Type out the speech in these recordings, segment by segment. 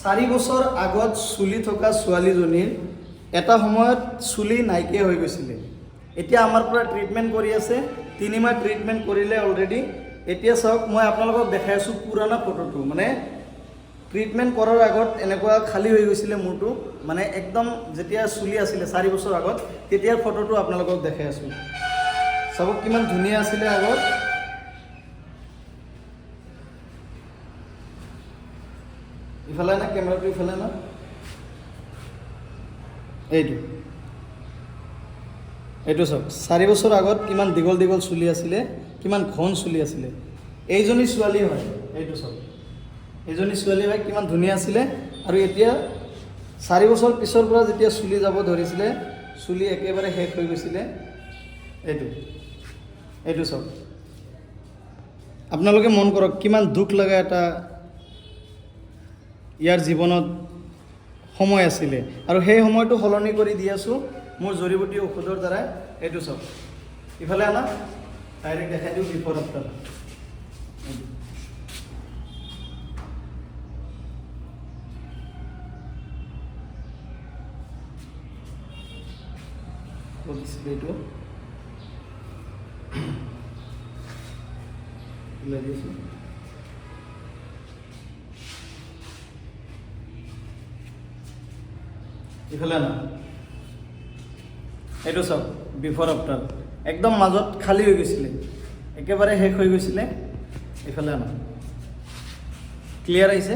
4 বছৰ আগত চুলি থকা ছোৱালীজনীৰ এটা সময়ত চুলি নাইকিয়া হৈ গৈছিলে। এতিয়া আমাৰ পৰা ট্ৰিটমেণ্ট কৰি আছে, 3 মাহ ট্ৰিটমেণ্ট কৰিলে অলৰেডি। এতিয়া চাওক, মই আপোনালোকক দেখাই আছোঁ পুৰণা ফটোটো। মানে ট্ৰিটমেণ্ট কৰাৰ আগত এনেকুৱা খালী হৈ গৈছিলে মূৰটো, মানে একদম যেতিয়া চুলি আছিলে 4 বছৰ আগত, তেতিয়াৰ ফটোটো আপোনালোকক দেখাই আছোঁ। চাব কিমান ধুনীয়া আছিলে আগত। ইফালে না কেমেৰাটো, ইফালে না, এইটো চাওক, 4 বছৰ আগত কিমান দীঘল দীঘল চুলি আছিলে, কিমান ঘন চুলি আছিলে। এইজনী ছোৱালী হয়, এইটো চাওক, এইজনী ছোৱালী হয়, কিমান ধুনীয়া আছিলে। আৰু এতিয়া 4 বছৰ পিছৰ পৰা যেতিয়া চুলি যাব ধৰিছিলে, চুলি একেবাৰে শেষ হৈ গৈছিলে। এইটো চাওক, আপোনালোকে মন কৰক কিমান দুখ লগা এটা ইয়াৰ জীৱনত সময় আছিলে। আৰু সেই সময়টো সলনি কৰি দি আছোঁ মোৰ জড়িবুটি ঔষধৰ দ্বাৰা। এইটো চাওক, ইফালে আনা, ডাইৰেক্ট দেখাই দিওঁ বিফৰ আফটাৰ। এইটো লাগিছোঁ, ইফালে না, এইটো চাওক বিফৰ আফটাৰ। একদম মাজত খালী হৈ গৈছিলে, একেবাৰে শেষ হৈ গৈছিলে। ইফালে না, ক্লিয়াৰ আহিছে,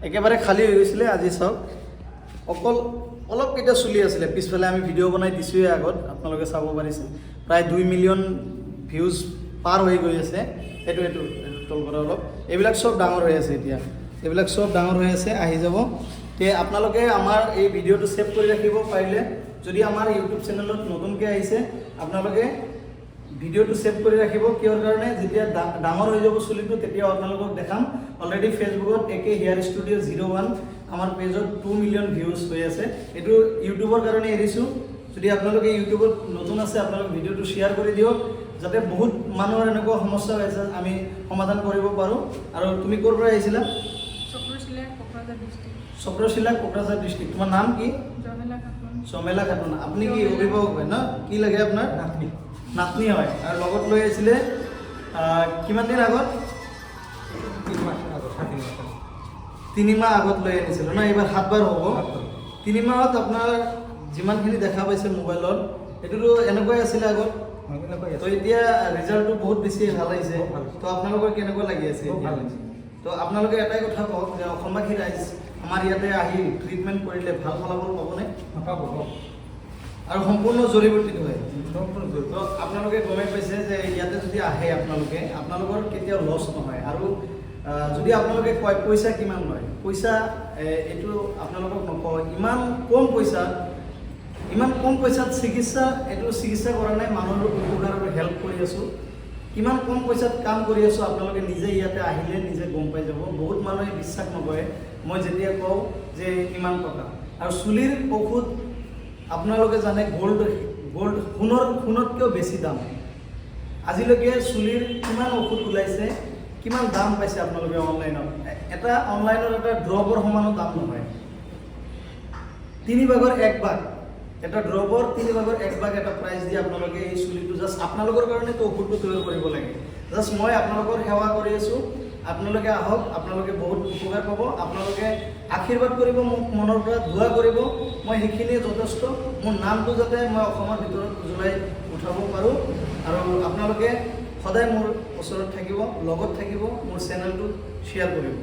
একেবাৰে খালী হৈ গৈছিলে। আজি চাওক, অকল অলপ কেইটা চুলি আছিলে। পিছফালে আমি ভিডিঅ' বনাই দিছোঁৱে আগত, আপোনালোকে চাব পাৰিছে। প্ৰায় 2 মিলিয়ন ভিউজ পাৰ হৈ গৈ আছে। এইটো তল কৰা অলপ, এইবিলাক চব ডাঙৰ হৈ আছে। এতিয়া এইবিলাক চব ডাঙৰ হৈ আছে, আহি যাব। তে আপোনালোকে আমাৰ এই ভিডিঅ'টো ছেভ কৰি ৰাখিব পাৰিলে। যদি আমাৰ ইউটিউব চেনেলত নতুনকৈ আহিছে, আপোনালোকে ভিডিঅ'টো ছেভ কৰি ৰাখিব। কিহৰ কাৰণে? যেতিয়া ডাঙৰ হৈ যাব চুলিটো, তেতিয়াও আপোনালোকক দেখাম। অলৰেডি ফেচবুকত AK হেয়াৰ ষ্টুডিঅ' 01 আমাৰ পেজত 2 মিলিয়ন ভিউজ হৈ আছে। এইটো ইউটিউবৰ কাৰণে এৰিছোঁ। যদি আপোনালোকে ইউটিউবত নতুন আছে, আপোনালোকে ভিডিঅ'টো শ্বেয়াৰ কৰি দিয়ক, যাতে বহুত মানুহৰ এনেকুৱা সমস্যা হৈ আছে আমি সমাধান কৰিব পাৰোঁ। আৰু তুমি ক'ৰ পৰা আহিছিলা? চক্ৰশিলা, কোকৰাঝাৰ ডিষ্ট্ৰিক্ট। তোমাৰ নাম কি? চমেলা খাতুন। আপুনি কি অভিভাৱক হয় ন? কি লাগে আপোনাৰ? নাতনি হয়। আৰু লগত লৈ আহিছিলে কিমান দিন আগত? 3 মাহ আগত লৈ আনিছিলোঁ ন? এইবাৰ 7 বাৰ হ'ব। 3 মাহত আপোনাৰ যিমানখিনি দেখা পাইছে মোবাইলত, এইটোতো এনেকুৱাই আছিলে আগত। তো এতিয়া ৰিজাল্টটো বহুত বেছি ভাল আহিছে। তো আপোনালোকৰ কেনেকুৱা লাগি আছে? তো আপোনালোকে এটাই কথা কওক যে অসমবাসী ৰাইজ আমাৰ ইয়াতে আহি ট্ৰিটমেণ্ট কৰিলে ভাল ফলাফল পাবনে? পাব। আৰু সম্পূৰ্ণ জড়িবুটিটো হয়। তো আপোনালোকে গমেই পাইছে যে ইয়াতে যদি আহে আপোনালোকৰ কেতিয়াও লছ নহয়। আৰু যদি আপোনালোকে কয় পইচা কিমান লয়, পইচা এইটো আপোনালোকক নকওঁ। ইমান কম পইচাত চিকিৎসা কৰা নাই, মানুহৰ উপকাৰ আৰু হেল্প কৰি আছোঁ। কিমান কম পইচাত কাম কৰি আছোঁ, আপোনালোকে নিজে ইয়াতে আহিলে নিজে গম পাই যাব। বহুত মানুহে বিশ্বাস নকৰে মই যেতিয়া কওঁ যে ইমান টকা। আৰু চুলিৰ ঔষধ আপোনালোকে জানে, গোল্ড সোণতকৈও বেছি দাম। আজিলৈকে চুলিৰ কিমান ঔষধ ওলাইছে, কিমান দাম পাইছে আপোনালোকে অনলাইনত। অনলাইনত এটা ড্ৰপৰ সমানো দাম নহয়। 3 ভাগৰ 1 ভাগ, এটা ড্ৰপৰ 3 ভাগৰ 1 ভাগ এটা প্ৰাইচ দি আপোনালোকে এই চুলিটো জাষ্ট আপোনালোকৰ কাৰণেতো ঔষধটো তৈয়াৰ কৰিব লাগে। জাষ্ট মই আপোনালোকৰ সেৱা কৰি আছোঁ। আপোনালোকে আহক, আপোনালোকে বহুত উপকাৰ পাব। আপোনালোকে আশীৰ্বাদ কৰিব, মোক মনৰ পৰা দোৱা কৰিব। মই সেইখিনিয়ে যথেষ্ট। মোৰ নামটো যাতে মই অসমৰ ভিতৰত উজ্বলাই উঠাব পাৰোঁ। আৰু আপোনালোকে সদায় মোৰ ওচৰত থাকিব, লগত থাকিব, মোৰ চেনেলটো শ্বেয়াৰ কৰিব।